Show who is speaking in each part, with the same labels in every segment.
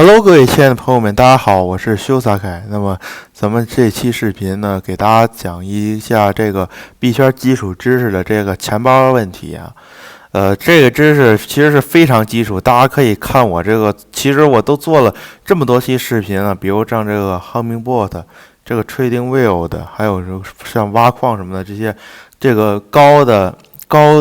Speaker 1: Hello，各位亲爱的朋友们，大家好，我是修萨凯。那么咱们这期视频呢，给大家讲一下这个币圈基础知识的这个钱包问题啊。这个知识其实是非常基础，大家可以看我这个，其实我都做了这么多期视频了，比如像这个 Hummingbot、这个 Trading Wheel 的，还有像挖矿什么的这些，这个高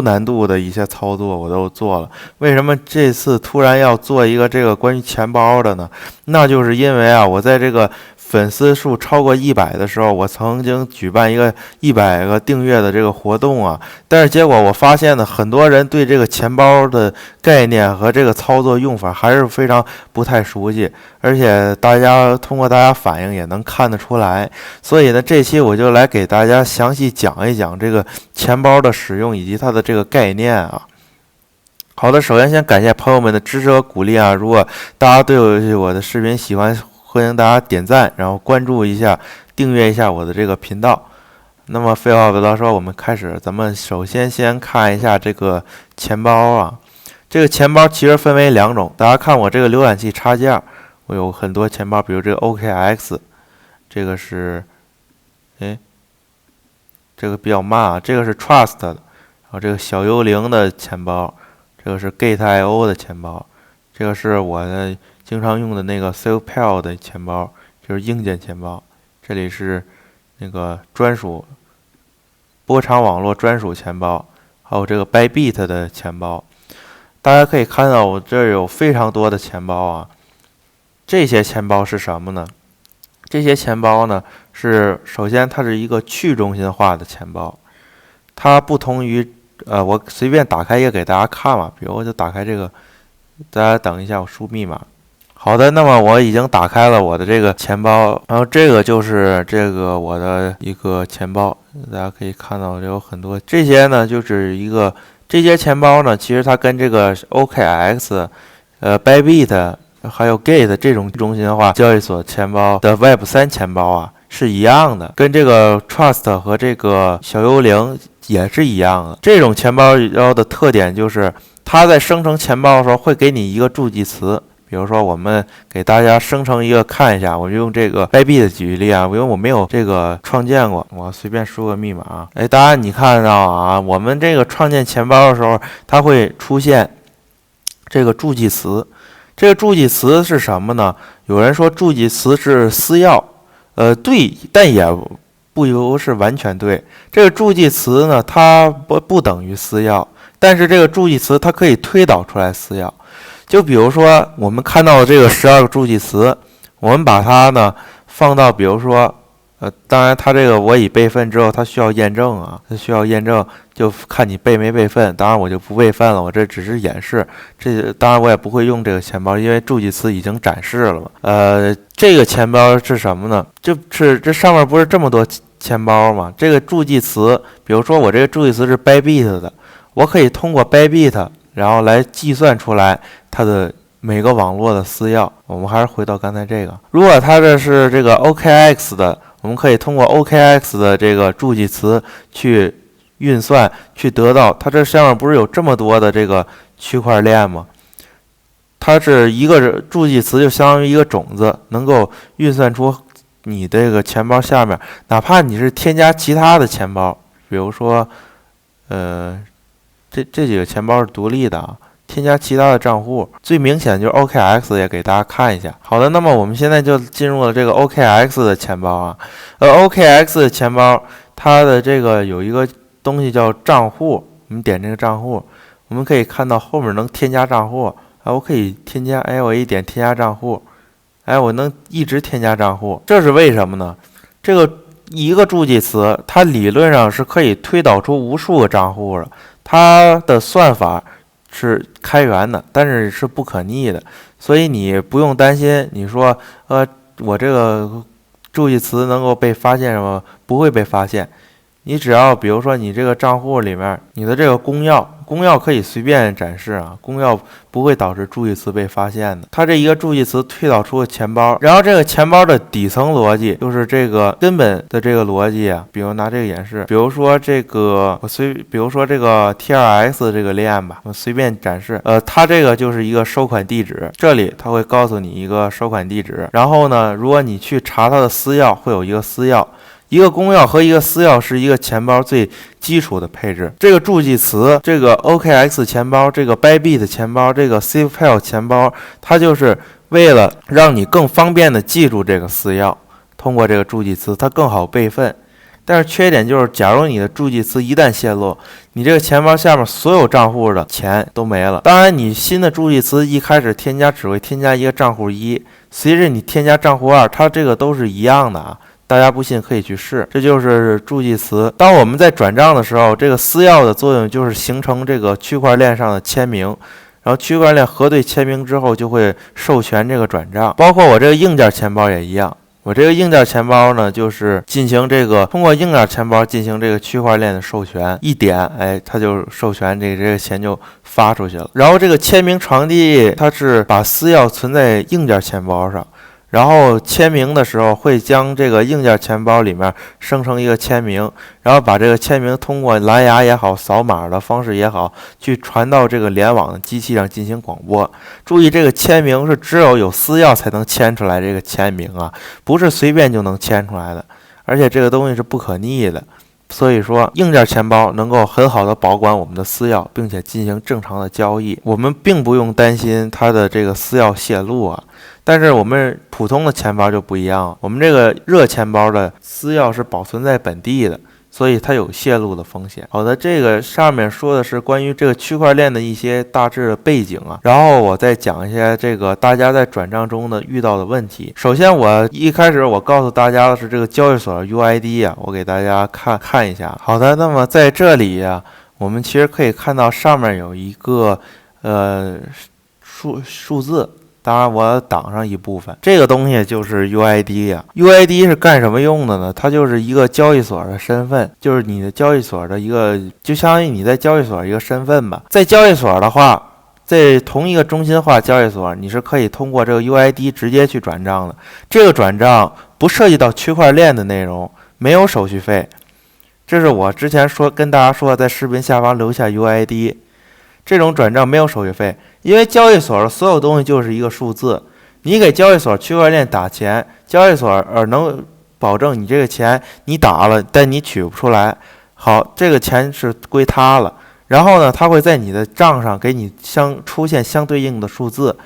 Speaker 1: 难度的一些操作我都做了。为什么这次突然要做一个这个关于钱包的呢？那就是因为啊，我在这个粉丝数超过100的时候，我曾经举办一个100个订阅的这个活动啊，但是结果我发现呢，很多人对这个钱包的概念和这个操作用法还是非常不太熟悉，而且通过大家反应也能看得出来。所以呢，这期我就来给大家详细讲一讲这个钱包的使用以及它的这个概念啊。好的，首先先感谢朋友们的支持和鼓励啊！如果大家对我的视频喜欢，欢迎大家点赞，然后关注一下、订阅一下我的这个频道。那么废话不多说，我们开始。咱们首先看一下这个钱包啊。这个钱包其实分为两种，大家看我这个浏览器插件，我有很多钱包，比如这个 OKX， 这个是，这个比较慢啊，这个是 Trust 的，然后这个小幽灵的钱包，这个是 Gate.io 的钱包，这个是我的经常用的那个 SafePal 的钱包，就是硬件钱包。这里是那个专属波场网络专属钱包，还有这个 Bybit 的钱包。大家可以看到我这有非常多的钱包啊。这些钱包是什么呢？这些钱包呢首先它是一个去中心化的钱包，它不同于我随便打开一个给大家看嘛，比如我就打开这个，大家等一下我输密码。好的，那么我已经打开了我的这个钱包，然后这个就是我的一个钱包，大家可以看到有很多这些呢，就是这些钱包呢，其实它跟这个 OKX、Bybit 还有 Gate 这种中心化交易所钱包的 Web3 钱包啊是一样的，跟这个 Trust 和这个小幽灵也是一样的。这种钱包的特点就是它在生成钱包的时候会给你一个助记词。比如说，我们给大家生成一个看一下，我就用这个 Bybit 举例啊，因为我没有这个创建过，我随便输个密码啊。大家你看到啊，我们这个创建钱包的时候，它会出现这个助记词。这个助记词是什么呢？有人说助记词是私钥，对，但也不是完全对。这个助记词呢，它不等于私钥，但是这个助记词它可以推导出来私钥。就比如说，我们看到的这个12个助记词，我们把它呢放到，比如说，当然它这个我已备份之后，它需要验证啊，它需要验证，就看你备没备份。当然我就不备份了，我这只是演示。当然我也不会用这个钱包，因为助记词已经展示了嘛。这个钱包是什么呢？就是这上面不是这么多钱包吗？这个助记词，比如说我这个助记词是 Bybit 的，我可以通过 Bybit。然后来计算出来它的每个网络的私钥。我们还是回到刚才这个，如果它这是这个 OKX 的，我们可以通过 OKX 的这个助记词去运算，去得到它这上面不是有这么多的这个区块链吗？它是一个助记词就相当于一个种子，能够运算出你这个钱包下面，哪怕你是添加其他的钱包，比如说这几个钱包是独立的啊，添加其他的账户，最明显就是 OKX 也给大家看一下。好的，那么我们现在就进入了这个 OKX 的钱包啊。OKX 的钱包它的这个有一个东西叫账户，我们点这个账户，我们可以看到后面能添加账户，我可以添加，我一点添加账户，我能一直添加账户，这是为什么呢？这个一个助记词，它理论上是可以推导出无数个账户的。它的算法是开源的，但是是不可逆的，所以你不用担心。你说，我这个助记词能够被发现什么？不会被发现，你只要比如说你这个账户里面你的这个公钥可以随便展示啊，公钥不会导致助记词被发现的。它这一个助记词推导出个钱包，然后这个钱包的底层逻辑就是这个根本的这个逻辑啊。比如拿这个演示，比如说这个TRX 这个链吧，我随便展示，它这个就是一个收款地址，这里它会告诉你一个收款地址，然后呢，如果你去查它的私钥，会有一个私钥。一个公钥和一个私钥是一个钱包最基础的配置。这个助记词，这个 OKX 钱包，这个 Bybit 钱包，这个 SafePal 钱包，它就是为了让你更方便的记住这个私钥，通过这个助记词，它更好备份。但是缺点就是，假如你的助记词一旦泄露，你这个钱包下面所有账户的钱都没了。当然，你新的助记词一开始添加只会添加一个账户1，随着你添加账户2，它这个都是一样的啊。大家不信可以去试，这就是助记词。当我们在转账的时候，这个私钥的作用就是形成这个区块链上的签名，然后区块链核对签名之后就会授权这个转账。包括我这个硬件钱包也一样，我这个硬件钱包呢，就是进行这个通过硬件钱包进行这个区块链的授权，一点，哎，它就授权这个钱就发出去了。然后这个签名传递，它是把私钥存在硬件钱包上。然后签名的时候会将这个硬件钱包里面生成一个签名，然后把这个签名通过蓝牙也好，扫码的方式也好，去传到这个联网的机器上进行广播。注意，这个签名是只有私钥才能签出来这个签名啊，不是随便就能签出来的，而且这个东西是不可逆的。所以说，硬件钱包能够很好的保管我们的私钥，并且进行正常的交易，我们并不用担心它的这个私钥泄露啊。但是我们普通的钱包就不一样，我们这个热钱包的私钥是保存在本地的，所以它有泄露的风险。好的，这个上面说的是关于这个区块链的一些大致的背景啊，然后我再讲一些这个大家在转账中的遇到的问题。首先，我一开始我告诉大家的是这个交易所的 UID 啊，我给大家看一下。好的，那么在这里啊，我们其实可以看到上面有一个数字。当然，我挡上一部分，这个东西就是 UID 呀。UID 是干什么用的呢？它就是一个交易所的身份，就是你的交易所的一个，就相当于你在交易所一个身份吧。在交易所的话，在同一个中心化交易所，你是可以通过这个 UID 直接去转账的。这个转账不涉及到区块链的内容，没有手续费。这是我之前跟大家说，在视频下方留下 UID。这种转账没有手续费，因为交易所的所有东西就是一个数字。你给交易所区块链打钱，交易所能保证你这个钱你打了，但你取不出来。好，这个钱是归他了。然后呢，他会在你的账上给你出现相对应的数字。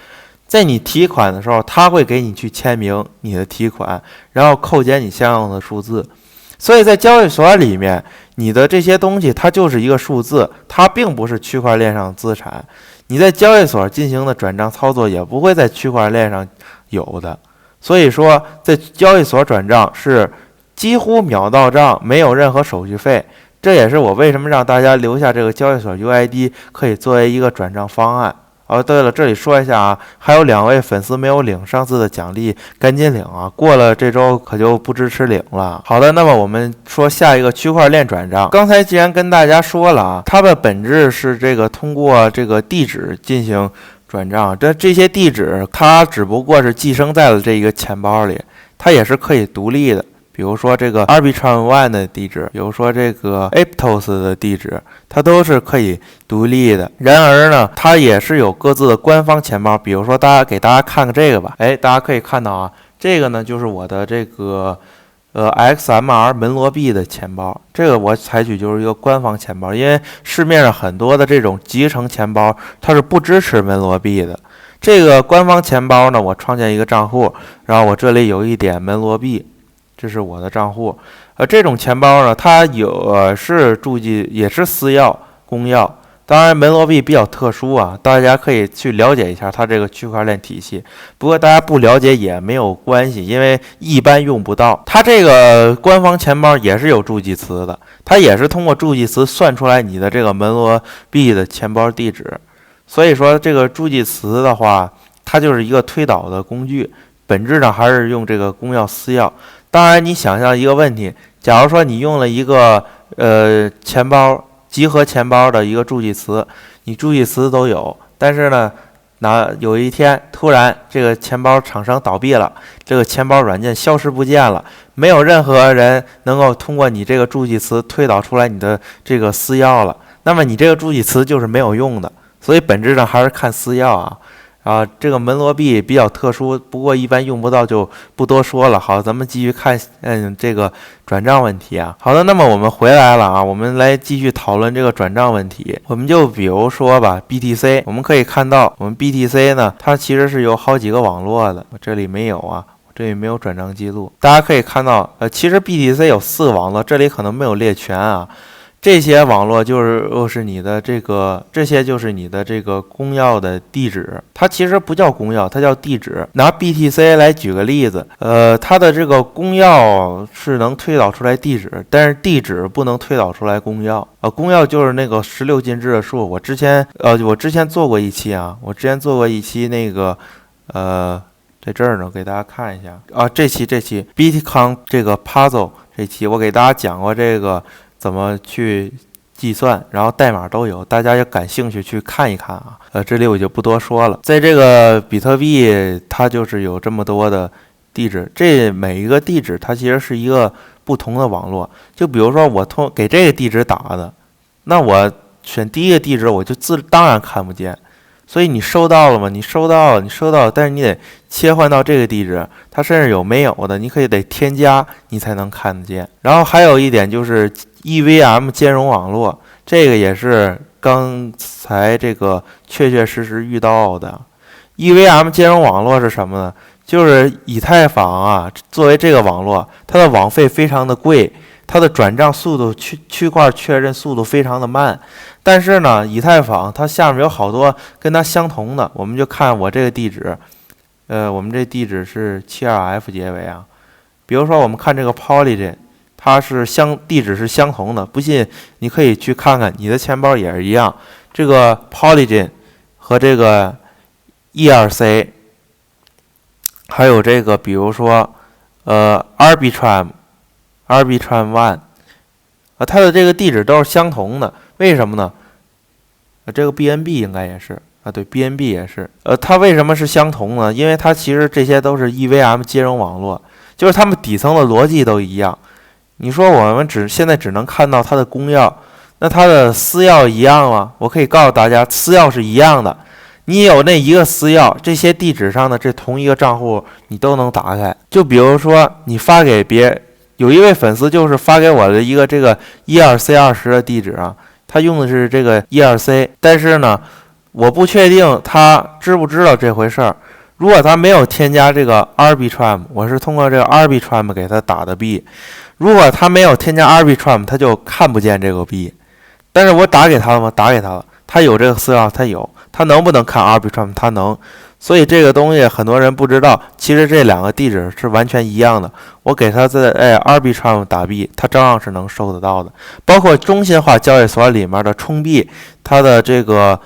Speaker 1: 在你提款的时候，他会给你去签名你的提款，然后扣减你相应的数字。所以在交易所里面，你的这些东西它就是一个数字，它并不是区块链上的资产。你在交易所进行的转账操作也不会在区块链上有的。所以说，在交易所转账是几乎秒到账，没有任何手续费。这也是我为什么让大家留下这个交易所 UID， 可以作为一个转账方案。对了，这里说一下啊，还有2位粉丝没有领上次的奖励，赶紧领啊！过了这周可就不支持领了。好的，那么我们说下一个区块链转账。刚才既然跟大家说了啊，它的本质是这个通过这个地址进行转账，这些地址它只不过是寄生在了这一个钱包里，它也是可以独立的。比如说这个 Arbitrum One 的地址，比如说这个 Aptos 的地址，它都是可以独立的。然而呢，它也是有各自的官方钱包。比如说给大家看看这个吧，大家可以看到啊，这个呢就是我的这个XMR 门罗币的钱包，这个我采取就是一个官方钱包，因为市面上很多的这种集成钱包它是不支持门罗币的。这个官方钱包呢，我创建一个账户，然后我这里有一点门罗币。这是我的账户，这种钱包呢，它是也是私钥、公钥。当然，门罗币比较特殊啊，大家可以去了解一下它这个区块链体系。不过大家不了解也没有关系，因为一般用不到。它这个官方钱包也是有助记词的，它也是通过助记词算出来你的这个门罗币的钱包地址。所以说，这个助记词的话，它就是一个推导的工具，本质上还是用这个公钥私钥。当然，你想象一个问题，假如说你用了一个钱包集合钱包的一个助记词，你助记词都有，但是呢，有一天突然这个钱包厂商倒闭了，这个钱包软件消失不见了，没有任何人能够通过你这个助记词推导出来你的这个私钥了，那么你这个助记词就是没有用的。所以本质上还是看私钥啊。这个门罗币比较特殊，不过一般用不到就不多说了。好，咱们继续看这个转账问题啊。好的，那么我们回来了啊，我们来继续讨论这个转账问题。我们就比如说吧 BTC， 我们可以看到我们 BTC 呢，它其实是有好几个网络的，我这里没有啊。这里没有转账记录，大家可以看到，其实 BTC 有4个网络，这里可能没有列全啊。这些网络就是你的这些就是你的这个公钥的地址，它其实不叫公钥，它叫地址。拿 BTC 来举个例子，它的这个公钥是能推导出来地址，但是地址不能推导出来公钥。公钥就是那个16进制的数。我之前做过一期啊，那个在这儿呢，给大家看一下啊，这期 Bitcoin 这个 Puzzle 这期我给大家讲过这个怎么去计算，然后代码都有，大家也感兴趣去看一看啊。这里我就不多说了。在这个比特币，它就是有这么多的地址，这每一个地址它其实是一个不同的网络。就比如说我给这个地址打的，那我选第一个地址，我就当然看不见。所以你收到了吗？你收到了，但是你得切换到这个地址，它甚至有没有的，你可以得添加，你才能看得见。然后还有一点就是 EVM 兼容网络，这个也是刚才这个确实遇到的。EVM 兼容网络是什么呢？就是以太坊啊，作为这个网络，它的网费非常的贵，它的转账速度区块确认速度非常的慢。但是呢，以太坊它下面有好多跟它相同的，我们就看我这个地址，我们这地址是72F 结尾啊。比如说我们看这个 Polygon， 它是地址是相同的，不信你可以去看看，你的钱包也是一样。这个 Polygon 和这个 ERC， 还有这个比如说Arbitrum One， 它的这个地址都是相同的。为什么呢？这个 BNB 应该也是啊，对 BNB 也是。它为什么是相同呢？因为它其实这些都是 EVM 兼容网络，就是它们底层的逻辑都一样。你说我们现在只能看到它的公钥，那它的私钥一样吗？我可以告诉大家，私钥是一样的。你有那一个私钥，这些地址上的这同一个账户你都能打开。就比如说你发给有一位粉丝就是发给我的一个这个 ERC20 的地址啊。他用的是这个 ERC， 但是呢，我不确定他知不知道这回事儿。如果他没有添加这个 Arbitrum， 我是通过这个 Arbitrum 给他打的币。如果他没有添加 Arbitrum， 他就看不见这个币。但是我打给他了吗？打给他了，他有这个私钥，他有，他能不能看 Arbitrum？ 他能。所以这个东西很多人不知道，其实这两个地址是完全一样的。我给他在Arbitrum 打币，他照样是能收得到的。包括中心化交易所里面的充币，它的这个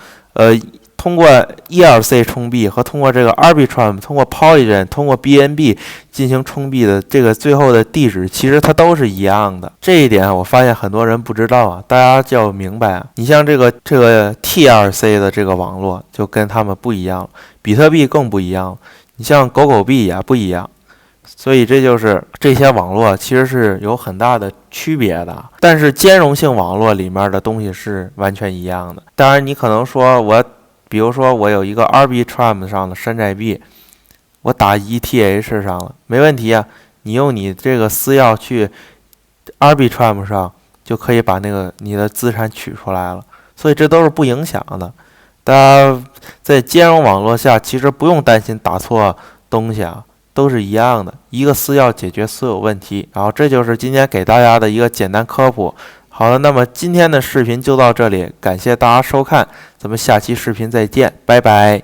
Speaker 1: 通过 ERC 充币和通过这个 Arbitrum、通过 Polygon、通过 BNB 进行充币的这个最后的地址，其实它都是一样的。这一点我发现很多人不知道啊，大家就要明白啊。你像这个 TRC 的这个网络就跟他们不一样了，比特币更不一样了，你像狗币也不一样。所以这就是这些网络其实是有很大的区别的，但是兼容性网络里面的东西是完全一样的。当然你可能说比如说我有一个 Arbitrum 上的山寨币，我打 ETH 上了，没问题啊，你用你这个私钥去 Arbitrum 上就可以把你的资产取出来了，所以这都是不影响的。大家在兼容网络下其实不用担心打错东西啊，都是一样的，一个私钥解决所有问题。然后这就是今天给大家的一个简单科普。好了，那么今天的视频就到这里，感谢大家收看，咱们下期视频再见，拜拜。